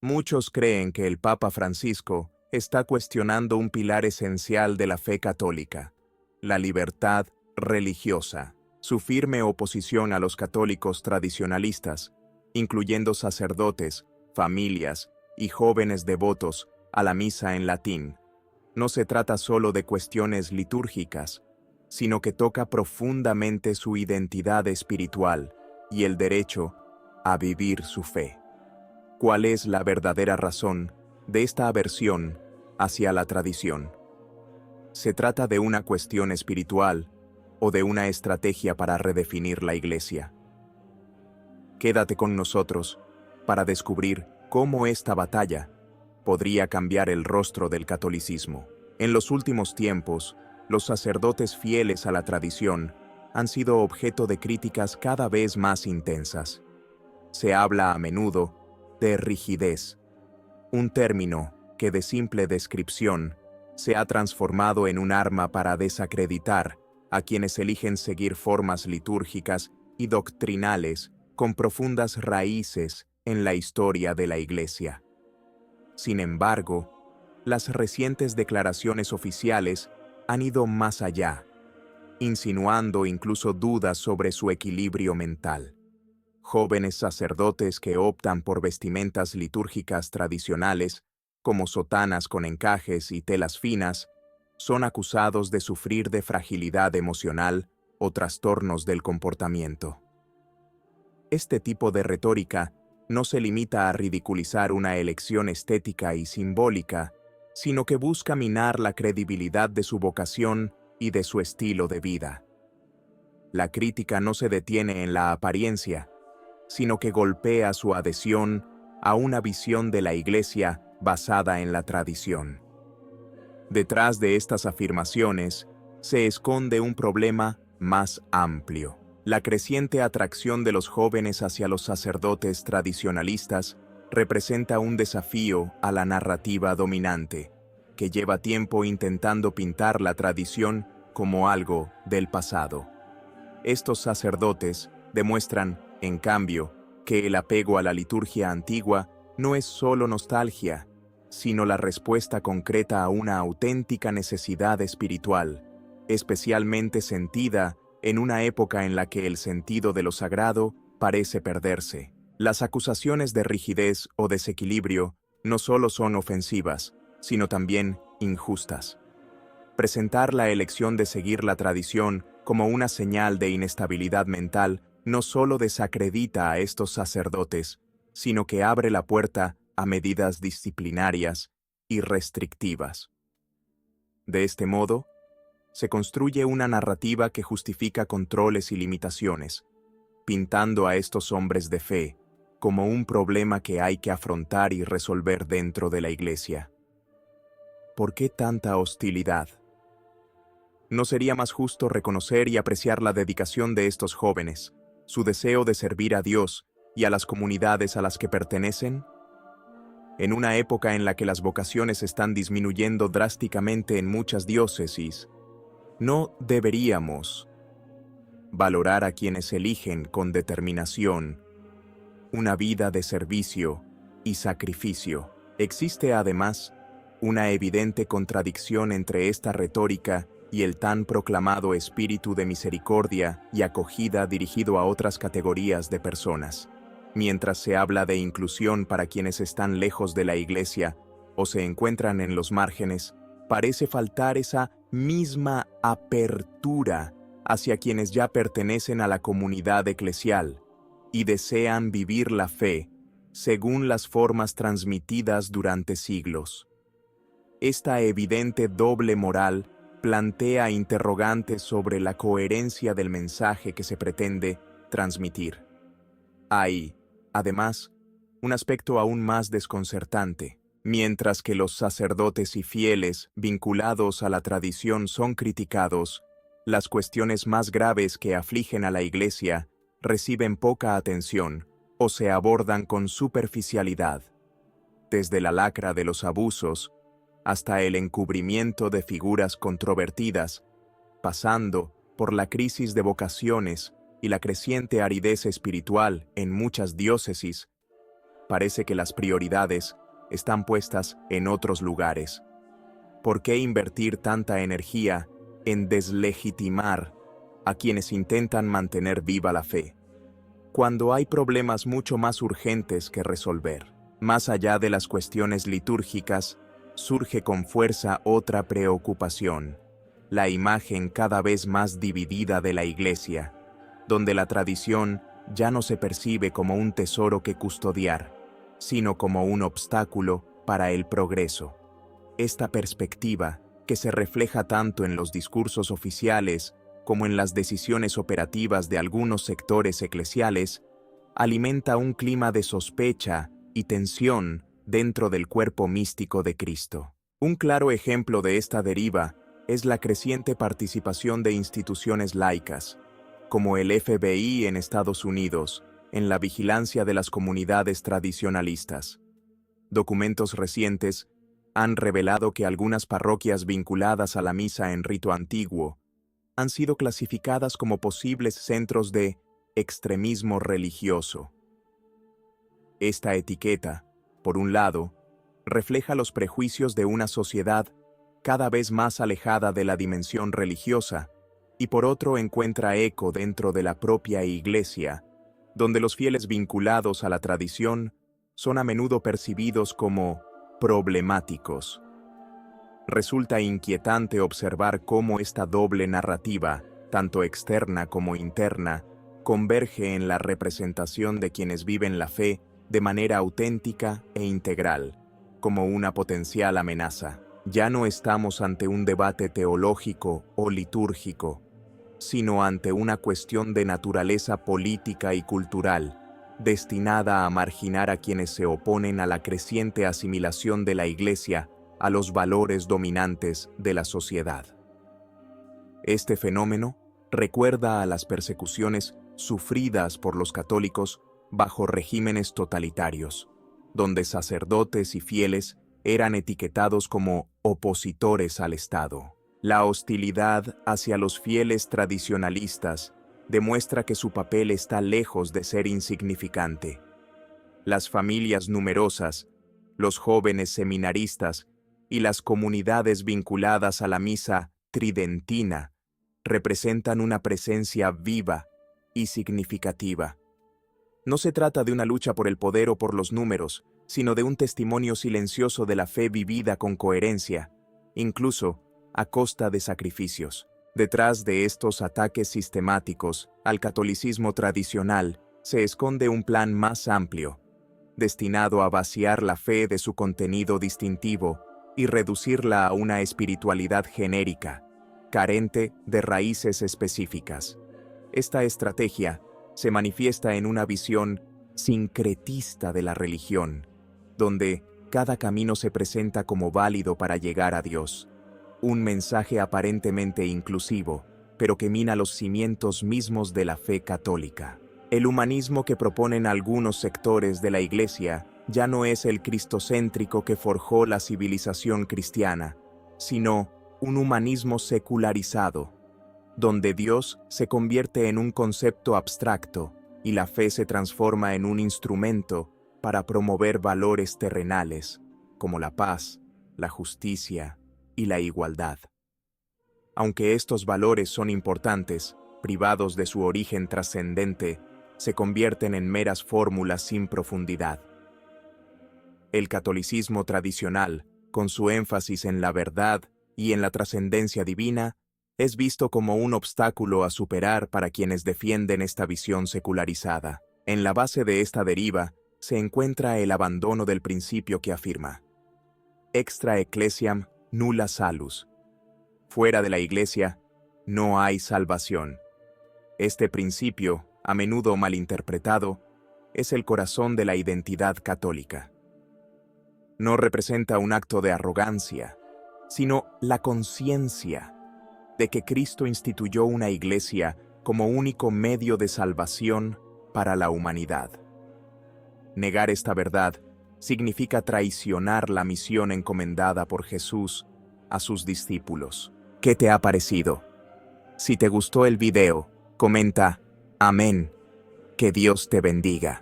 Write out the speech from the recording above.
Muchos creen que el Papa Francisco está cuestionando un pilar esencial de la fe católica, la libertad religiosa. Su firme oposición a los católicos tradicionalistas, incluyendo sacerdotes, familias y jóvenes devotos a la misa en latín, no se trata solo de cuestiones litúrgicas, sino que toca profundamente su identidad espiritual y el derecho a vivir su fe. ¿Cuál es la verdadera razón de esta aversión hacia la tradición? ¿Se trata de una cuestión espiritual o de una estrategia para redefinir la Iglesia? Quédate con nosotros para descubrir cómo esta batalla podría cambiar el rostro del catolicismo. En los últimos tiempos, los sacerdotes fieles a la tradición han sido objeto de críticas cada vez más intensas. Se habla a menudo de rigidez, un término que de simple descripción se ha transformado en un arma para desacreditar a quienes eligen seguir formas litúrgicas y doctrinales con profundas raíces en la historia de la Iglesia. Sin embargo, las recientes declaraciones oficiales han ido más allá, insinuando incluso dudas sobre su equilibrio mental. Jóvenes sacerdotes que optan por vestimentas litúrgicas tradicionales, como sotanas con encajes y telas finas, son acusados de sufrir de fragilidad emocional o trastornos del comportamiento. Este tipo de retórica no se limita a ridiculizar una elección estética y simbólica, sino que busca minar la credibilidad de su vocación y de su estilo de vida. La crítica no se detiene en la apariencia, sino que golpea su adhesión a una visión de la Iglesia basada en la tradición. Detrás de estas afirmaciones se esconde un problema más amplio: la creciente atracción de los jóvenes hacia los sacerdotes tradicionalistas representa un desafío a la narrativa dominante, que lleva tiempo intentando pintar la tradición como algo del pasado. Estos sacerdotes demuestran, en cambio, que el apego a la liturgia antigua no es solo nostalgia, sino la respuesta concreta a una auténtica necesidad espiritual, especialmente sentida en una época en la que el sentido de lo sagrado parece perderse. Las acusaciones de rigidez o desequilibrio no solo son ofensivas, sino también injustas. Presentar la elección de seguir la tradición como una señal de inestabilidad mental no solo desacredita a estos sacerdotes, sino que abre la puerta a medidas disciplinarias y restrictivas. De este modo, se construye una narrativa que justifica controles y limitaciones, pintando a estos hombres de fe como un problema que hay que afrontar y resolver dentro de la Iglesia. ¿Por qué tanta hostilidad? ¿No sería más justo reconocer y apreciar la dedicación de estos jóvenes, su deseo de servir a Dios y a las comunidades a las que pertenecen? En una época en la que las vocaciones están disminuyendo drásticamente en muchas diócesis, ¿no deberíamos valorar a quienes eligen con determinación una vida de servicio y sacrificio? Existe además una evidente contradicción entre esta retórica y el tan proclamado espíritu de misericordia y acogida dirigido a otras categorías de personas. Mientras se habla de inclusión para quienes están lejos de la Iglesia o se encuentran en los márgenes, parece faltar esa misma apertura hacia quienes ya pertenecen a la comunidad eclesial y desean vivir la fe según las formas transmitidas durante siglos. Esta evidente doble moral plantea interrogantes sobre la coherencia del mensaje que se pretende transmitir. Hay, además, un aspecto aún más desconcertante. Mientras que los sacerdotes y fieles vinculados a la tradición son criticados, las cuestiones más graves que afligen a la Iglesia reciben poca atención o se abordan con superficialidad. Desde la lacra de los abusos hasta el encubrimiento de figuras controvertidas, pasando por la crisis de vocaciones y la creciente aridez espiritual en muchas diócesis, parece que las prioridades están puestas en otros lugares. ¿Por qué invertir tanta energía en deslegitimar a quienes intentan mantener viva la fe, cuando hay problemas mucho más urgentes que resolver? Más allá de las cuestiones litúrgicas, surge con fuerza otra preocupación: la imagen cada vez más dividida de la Iglesia, donde la tradición ya no se percibe como un tesoro que custodiar, sino como un obstáculo para el progreso. Esta perspectiva, que se refleja tanto en los discursos oficiales como en las decisiones operativas de algunos sectores eclesiales, alimenta un clima de sospecha y tensión dentro del cuerpo místico de Cristo. Un claro ejemplo de esta deriva es la creciente participación de instituciones laicas, como el FBI en Estados Unidos, en la vigilancia de las comunidades tradicionalistas. Documentos recientes han revelado que algunas parroquias vinculadas a la misa en rito antiguo han sido clasificadas como posibles centros de extremismo religioso. Esta etiqueta, por un lado, refleja los prejuicios de una sociedad cada vez más alejada de la dimensión religiosa, y por otro encuentra eco dentro de la propia Iglesia, donde los fieles vinculados a la tradición son a menudo percibidos como problemáticos. Resulta inquietante observar cómo esta doble narrativa, tanto externa como interna, converge en la representación de quienes viven la fe de manera auténtica e integral, como una potencial amenaza. Ya no estamos ante un debate teológico o litúrgico, sino ante una cuestión de naturaleza política y cultural, destinada a marginar a quienes se oponen a la creciente asimilación de la Iglesia a los valores dominantes de la sociedad. Este fenómeno recuerda a las persecuciones sufridas por los católicos bajo regímenes totalitarios, donde sacerdotes y fieles eran etiquetados como opositores al Estado. La hostilidad hacia los fieles tradicionalistas demuestra que su papel está lejos de ser insignificante. Las familias numerosas, los jóvenes seminaristas y las comunidades vinculadas a la misa tridentina representan una presencia viva y significativa. No se trata de una lucha por el poder o por los números, sino de un testimonio silencioso de la fe vivida con coherencia, incluso a costa de sacrificios. Detrás de estos ataques sistemáticos al catolicismo tradicional se esconde un plan más amplio, destinado a vaciar la fe de su contenido distintivo y reducirla a una espiritualidad genérica, carente de raíces específicas. Esta estrategia se manifiesta en una visión sincretista de la religión, donde cada camino se presenta como válido para llegar a Dios. Un mensaje aparentemente inclusivo, pero que mina los cimientos mismos de la fe católica. El humanismo que proponen algunos sectores de la Iglesia ya no es el cristocéntrico que forjó la civilización cristiana, sino un humanismo secularizado, donde Dios se convierte en un concepto abstracto y la fe se transforma en un instrumento para promover valores terrenales, como la paz, la justicia y la igualdad. Aunque estos valores son importantes, privados de su origen trascendente, se convierten en meras fórmulas sin profundidad. El catolicismo tradicional, con su énfasis en la verdad y en la trascendencia divina, es visto como un obstáculo a superar para quienes defienden esta visión secularizada. En la base de esta deriva se encuentra el abandono del principio que afirma: extra ecclesiam nulla salus. Fuera de la Iglesia no hay salvación. Este principio, a menudo malinterpretado, es el corazón de la identidad católica. No representa un acto de arrogancia, sino la conciencia de que Cristo instituyó una Iglesia como único medio de salvación para la humanidad. Negar esta verdad significa traicionar la misión encomendada por Jesús a sus discípulos. ¿Qué te ha parecido? Si te gustó el video, comenta, amén. Que Dios te bendiga.